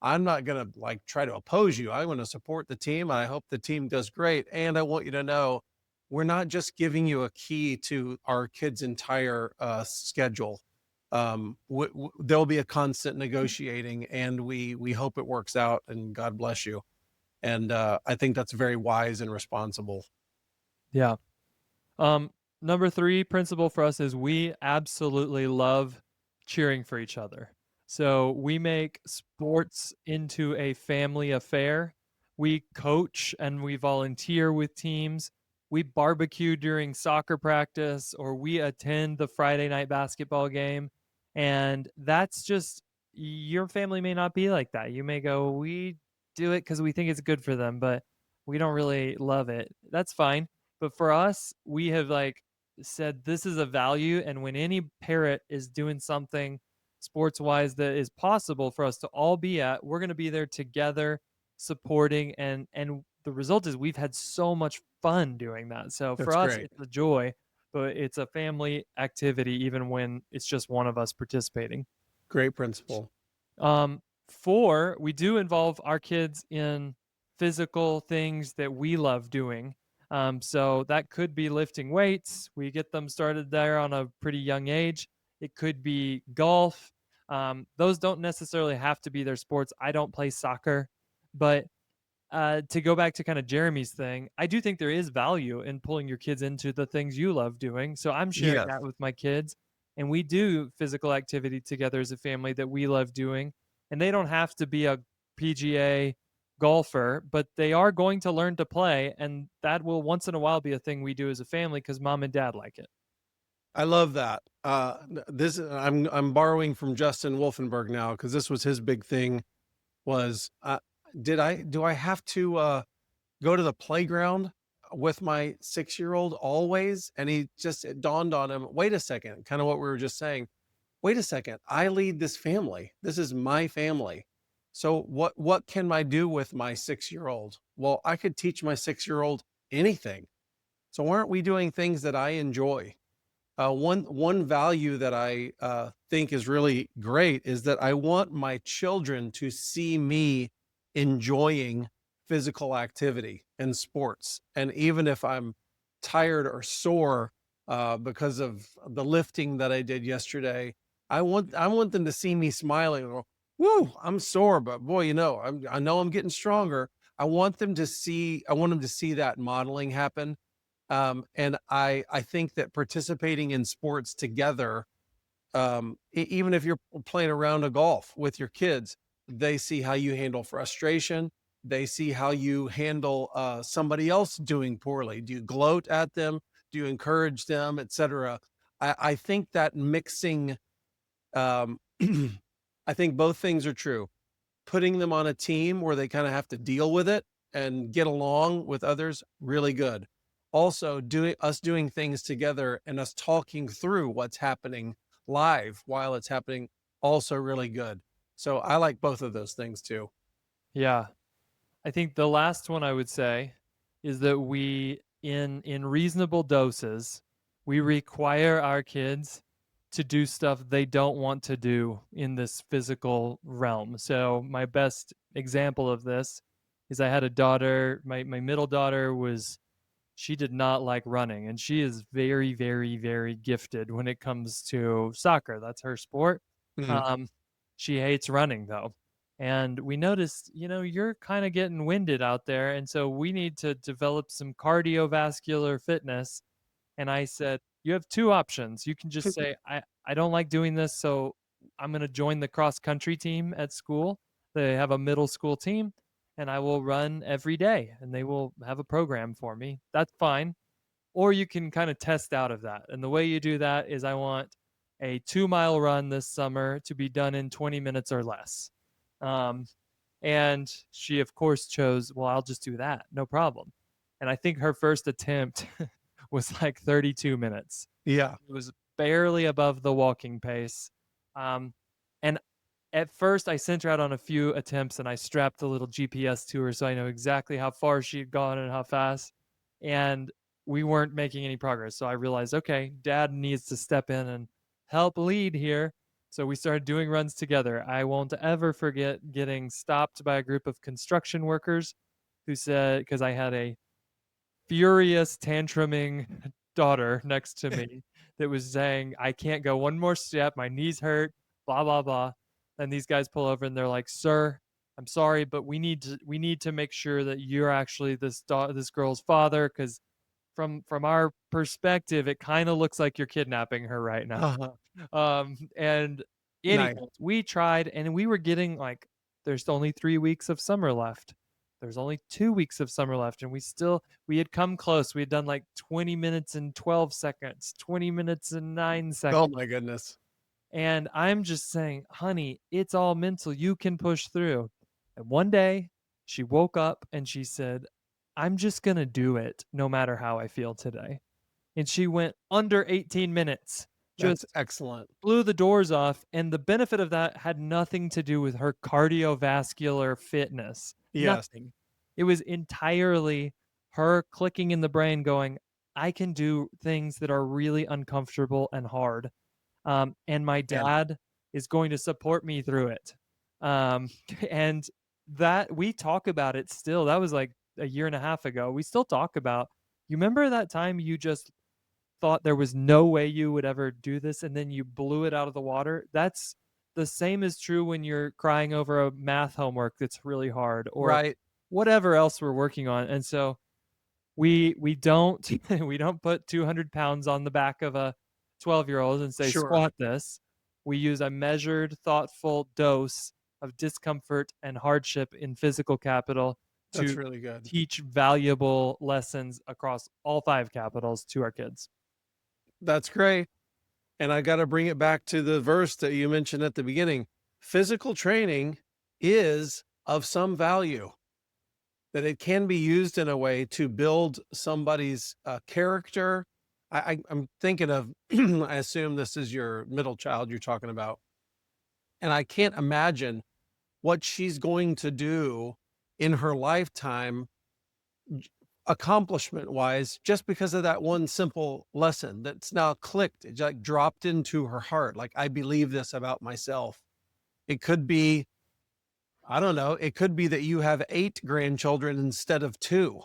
B: I'm not going to like try to oppose you. I want to support the team. I hope the team does great. And I want you to know we're not just giving you a key to our kids' entire schedule. There'll be a constant negotiating, and we hope it works out. And God bless you. And I think that's very wise and responsible.
A: Yeah. Um, Number three principle for us is we absolutely love cheering for each other. So we make sports into a family affair. We coach and we volunteer with teams. We barbecue during soccer practice or we attend the Friday night basketball game. And that's just, your family may not be like that. You may go, we do it because we think it's good for them, but we don't really love it. That's fine. But for us, we have like said this is a value, and when any parent is doing something sports wise that is possible for us to all be at, we're going to be there together, supporting, and the result is we've had so much fun doing that. So for
B: That's
A: us,
B: great.
A: it's a joy, but it's a family activity, even when it's just one of us participating.
B: Great principle.
A: Four, we do involve our kids in physical things that we love doing. So that could be lifting weights. We get them started there on a pretty young age. It could be golf. Those don't necessarily have to be their sports. I don't play soccer, but to go back to kind of Jeremy's thing, I do think there is value in pulling your kids into the things you love doing. So I'm sharing
B: Yes.
A: that with my kids, and we do physical activity together as a family that we love doing. And they don't have to be a PGA golfer, but they are going to learn to play, and that will once in a while be a thing we do as a family because mom and dad like it.
B: I love that. This I'm borrowing from Justin Wolfenberg now because this was his big thing was do I have to go to the playground with my 6-year-old always? And it dawned on him, wait a second, kind of what we were just saying. Wait a second, I lead this family. This is my family. So what can I do with my 6-year-old? Well, I could teach my 6-year-old anything. So aren't we doing things that I enjoy? One value that I think is really great is that I want my children to see me enjoying physical activity and sports. And even if I'm tired or sore because of the lifting that I did yesterday, I want them to see me smiling and go, "Woo, I'm sore, but boy, I know I'm getting stronger." I want them to see that modeling happen, and I think that participating in sports together, even if you're playing a round of golf with your kids, they see how you handle frustration. They see how you handle somebody else doing poorly. Do you gloat at them? Do you encourage them, etc.? I think that mixing, um, I think both things are true. Putting them on a team where they kind of have to deal with it and get along with others, really good. Also, doing things together and us talking through what's happening live while it's happening, also really good. So I like both of those things too.
A: Yeah. I think the last one I would say is that we in reasonable doses, we require our kids to do stuff they don't want to do in this physical realm. So my best example of this is I had a daughter, my middle daughter she did not like running, and she is very, very, very gifted when it comes to soccer. That's her sport.
B: Mhm.
A: Um, she hates running though. And we noticed, you're kind of getting winded out there. And so we need to develop some cardiovascular fitness. And I said, you have two options. You can just say, I don't like doing this, so I'm going to join the cross country team at school. They have a middle school team, and I will run every day, and they will have a program for me. That's fine. Or you can kind of test out of that. And the way you do that is I want a 2-mile run this summer to be done in 20 minutes or less. Um, and she, of course, chose, well, I'll just do that. No problem. And I think her first attempt was like 32 minutes.
B: Yeah.
A: It was barely above the walking pace. And at first, I sent her out on a few attempts and I strapped a little GPS to her so I know exactly how far she had gone and how fast. And we weren't making any progress. So I realized, okay, dad needs to step in and help lead here. So we started doing runs together. I won't ever forget getting stopped by a group of construction workers who said, because I had a furious tantruming daughter next to me that was saying, I can't go one more step. My knees hurt, blah, blah, blah. And these guys pull over and they're like, sir, I'm sorry, but we need to make sure that you're actually this girl's father, because from our perspective, it kind of looks like you're kidnapping her right now.
B: Uh-huh.
A: And
B: Nice.
A: anyways, we tried and we were getting like, there's only 3 weeks of summer left. There's only 2 weeks of summer left. And we had come close. We had done like 20 minutes and 12 seconds, 20 minutes and 9 seconds.
B: Oh my goodness.
A: And I'm just saying, honey, it's all mental. You can push through. And one day she woke up and she said, I'm just going to do it no matter how I feel today. And she went under 18 minutes,
B: That's
A: just
B: excellent.
A: blew the doors off. And the benefit of that had nothing to do with her cardiovascular fitness.
B: Yes.
A: Nothing. It was entirely her clicking in the brain going, I can do things that are really uncomfortable and hard. And my
B: And
A: dad is going to support me through it. Um, and that we talk about it still. That was like a year and a half ago. We still talk about, you remember that time you just thought there was no way you would ever do this and then you blew it out of the water? That's the same is true when you're crying over a math homework that's really hard or
B: right.
A: whatever else we're working on. And so we don't we don't put 200 pounds on the back of a 12-year-old and say
B: Sure.
A: squat this. We use a measured, thoughtful dose of discomfort and hardship in physical capital
B: That's
A: to
B: really good.
A: teach valuable lessons across all 5 capitals to our kids.
B: That's great. And I got to bring it back to the verse that you mentioned at the beginning. Physical training is of some value, that it can be used in a way to build somebody's character. I'm thinking of, I assume this is your middle child you're talking about. And I can't imagine what she's going to do in her lifetime, accomplishment wise, just because of that one simple lesson that's now clicked. It's like dropped into her heart. Like, I believe this about myself. It could be, I don't know, it could be that you have 8 grandchildren instead of 2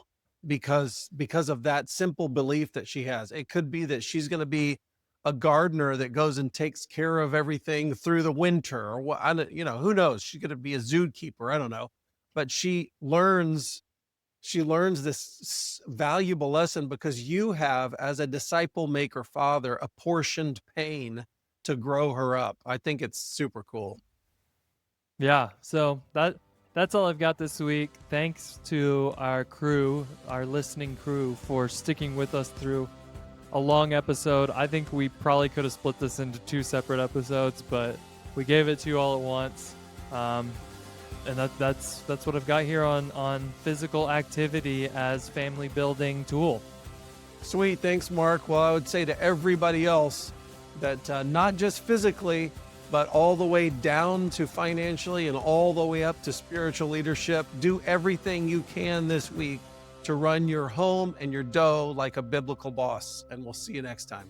B: because of that simple belief that she has. It could be that she's going to be a gardener that goes and takes care of everything through the winter, or what, I don't, who knows? She's going to be a zookeeper. I don't know. But she learns this valuable lesson because you have, as a disciple maker father, apportioned pain to grow her up. I think it's super cool.
A: Yeah, so that's all I've got this week. Thanks to our crew, our listening crew, for sticking with us through a long episode. I think we probably could have split this into 2 separate episodes, but we gave it to you all at once. And that's what I've got here on physical activity as family building tool.
B: Sweet. Thanks, Mark. Well, I would say to everybody else that not just physically, but all the way down to financially and all the way up to spiritual leadership, do everything you can this week to run your home and your dough like a biblical boss. And we'll see you next time.